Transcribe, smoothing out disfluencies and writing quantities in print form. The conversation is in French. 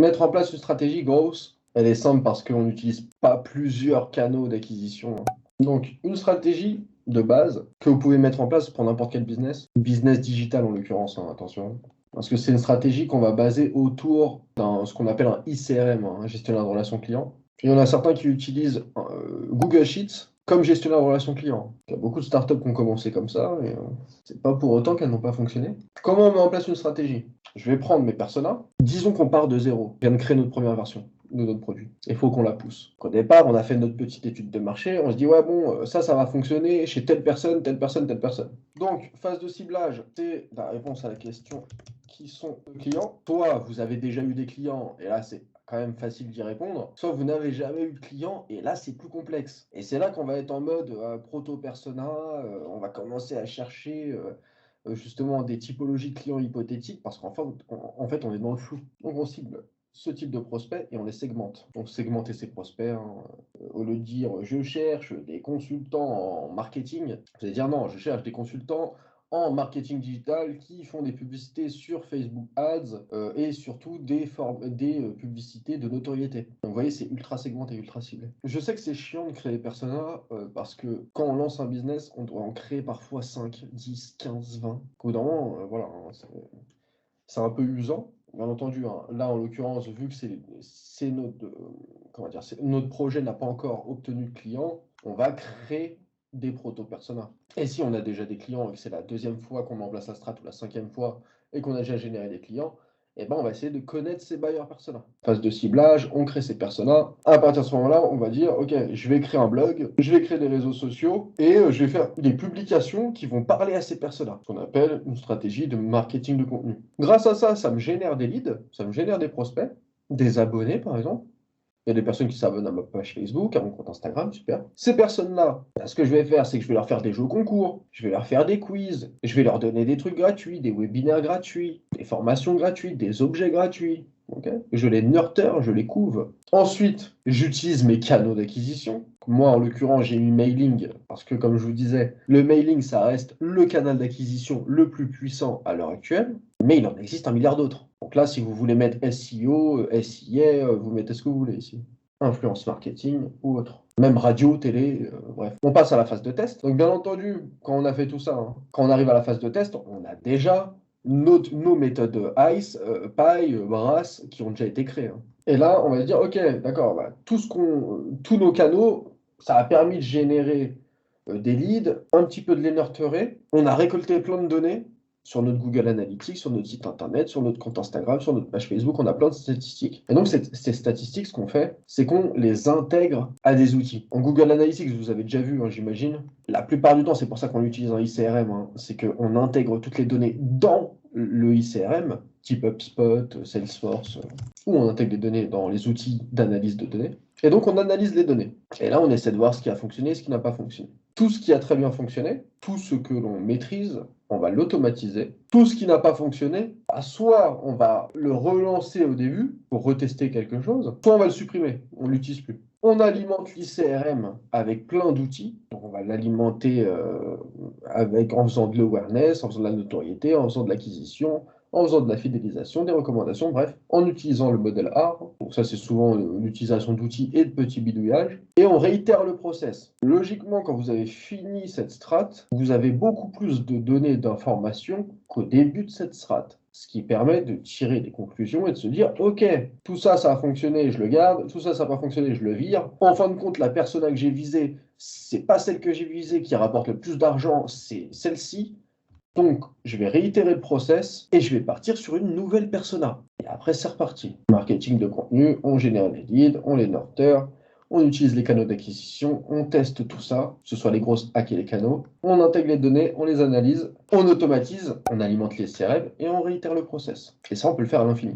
Mettre en place une stratégie grosse, elle est simple parce qu'on n'utilise pas plusieurs canaux d'acquisition. Donc, une stratégie de base que vous pouvez mettre en place pour n'importe quel business digital en l'occurrence, attention. Parce que c'est une stratégie qu'on va baser autour d'un ce qu'on appelle un ICRM, un gestionnaire de relations clients. Il y en a certains qui utilisent Google Sheets comme gestionnaire de relations clients. Il y a beaucoup de startups qui ont commencé comme ça, et c'est pas pour autant qu'elles n'ont pas fonctionné. Comment on met en place une stratégie? Je vais prendre mes personas. Disons qu'on part de zéro. On vient de créer notre première version de notre produit. Il faut qu'on la pousse. Au départ, on a fait notre petite étude de marché. On se dit, ouais, bon, ça va fonctionner chez telle personne, telle personne, telle personne. Donc, phase de ciblage, c'est la réponse à la question qui sont nos clients. Soit vous avez déjà eu des clients, et là, c'est quand même facile d'y répondre. Soit vous n'avez jamais eu de clients, et là, c'est plus complexe. Et c'est là qu'on va être en mode proto-persona. On va commencer à chercher justement des typologies de clients hypothétiques, parce qu'en fait, on est dans le flou. Donc, on cible ce type de prospects et on les segmente. Donc segmenter ces prospects, au lieu de dire je cherche des consultants en marketing, vous allez dire non, je cherche des consultants en marketing digital qui font des publicités sur Facebook Ads et surtout des publicités de notoriété. Donc vous voyez, c'est ultra segmenté, ultra ciblé. Je sais que c'est chiant de créer des personas parce que quand on lance un business, on doit en créer parfois 5, 10, 15, 20. Au bout d'un moment, voilà, c'est un peu usant. Bien entendu, là en l'occurrence, vu que c'est notre projet n'a pas encore obtenu de client, on va créer des proto-personas. Et si on a déjà des clients et que c'est la deuxième fois qu'on met en place la strat ou la cinquième fois et qu'on a déjà généré des clients, eh ben on va essayer de connaître ces buyer personas. Phase de ciblage, on crée ces personas. À partir de ce moment-là, on va dire, ok, je vais créer un blog, je vais créer des réseaux sociaux et je vais faire des publications qui vont parler à ces personas. Ce qu'on appelle une stratégie de marketing de contenu. Grâce à ça, ça me génère des leads, ça me génère des prospects, des abonnés par exemple. Il y a des personnes qui s'abonnent à ma page Facebook, à mon compte Instagram, super. Ces personnes-là, ce que je vais faire, c'est que je vais leur faire des jeux concours, je vais leur faire des quiz, je vais leur donner des trucs gratuits, des webinaires gratuits, des formations gratuites, des objets gratuits. Okay, je les nurture, je les couve. Ensuite, j'utilise mes canaux d'acquisition. Moi, en l'occurrence, j'ai mis mailing parce que, comme je vous disais, le mailing, ça reste le canal d'acquisition le plus puissant à l'heure actuelle, mais il en existe un milliard d'autres. Donc là, si vous voulez mettre SEO, SIA, vous mettez ce que vous voulez ici. Influence marketing ou autre. Même radio, télé, bref. On passe à la phase de test. Donc, bien entendu, quand on a fait tout ça, quand on arrive à la phase de test, on a déjà nos méthodes ICE, PI, BRASS qui ont déjà été créées. Et là, on va se dire, ok, d'accord, tous nos canaux, ça a permis de générer des leads, un petit peu de les nurturer. On a récolté plein de données sur notre Google Analytics, sur notre site internet, sur notre compte Instagram, sur notre page Facebook, on a plein de statistiques. Et donc, ces statistiques, ce qu'on fait, c'est qu'on les intègre à des outils. En Google Analytics, vous avez déjà vu, j'imagine, la plupart du temps, c'est pour ça qu'on utilise un ICRM, c'est qu'on intègre toutes les données dans le ICRM, type HubSpot, Salesforce, ou on intègre les données dans les outils d'analyse de données. Et donc, on analyse les données. Et là, on essaie de voir ce qui a fonctionné et ce qui n'a pas fonctionné. Tout ce qui a très bien fonctionné, tout ce que l'on maîtrise, on va l'automatiser. Tout ce qui n'a pas fonctionné, soit on va le relancer au début pour retester quelque chose, soit on va le supprimer, on ne l'utilise plus. On alimente l'ICRM avec plein d'outils. Donc on va l'alimenter en faisant de l'awareness, en faisant de la notoriété, en faisant de l'acquisition, en faisant de la fidélisation, des recommandations, bref, en utilisant le modèle AR. Donc ça, c'est souvent l'utilisation d'outils et de petits bidouillages. Et on réitère le process. Logiquement, quand vous avez fini cette strat, vous avez beaucoup plus de données, d'informations qu'au début de cette strat. Ce qui permet de tirer des conclusions et de se dire, ok, tout ça, ça a fonctionné, je le garde, tout ça, ça n'a pas fonctionné, je le vire. En fin de compte, la persona que j'ai visée, c'est pas celle que j'ai visée qui rapporte le plus d'argent, c'est celle-ci. Donc, je vais réitérer le process et je vais partir sur une nouvelle persona. Et après, c'est reparti. Marketing de contenu, on génère les leads, on les nurture, on utilise les canaux d'acquisition, on teste tout ça, que ce soit les grosses hacks et les canaux, on intègre les données, on les analyse, on automatise, on alimente les CRM et on réitère le process. Et ça, on peut le faire à l'infini.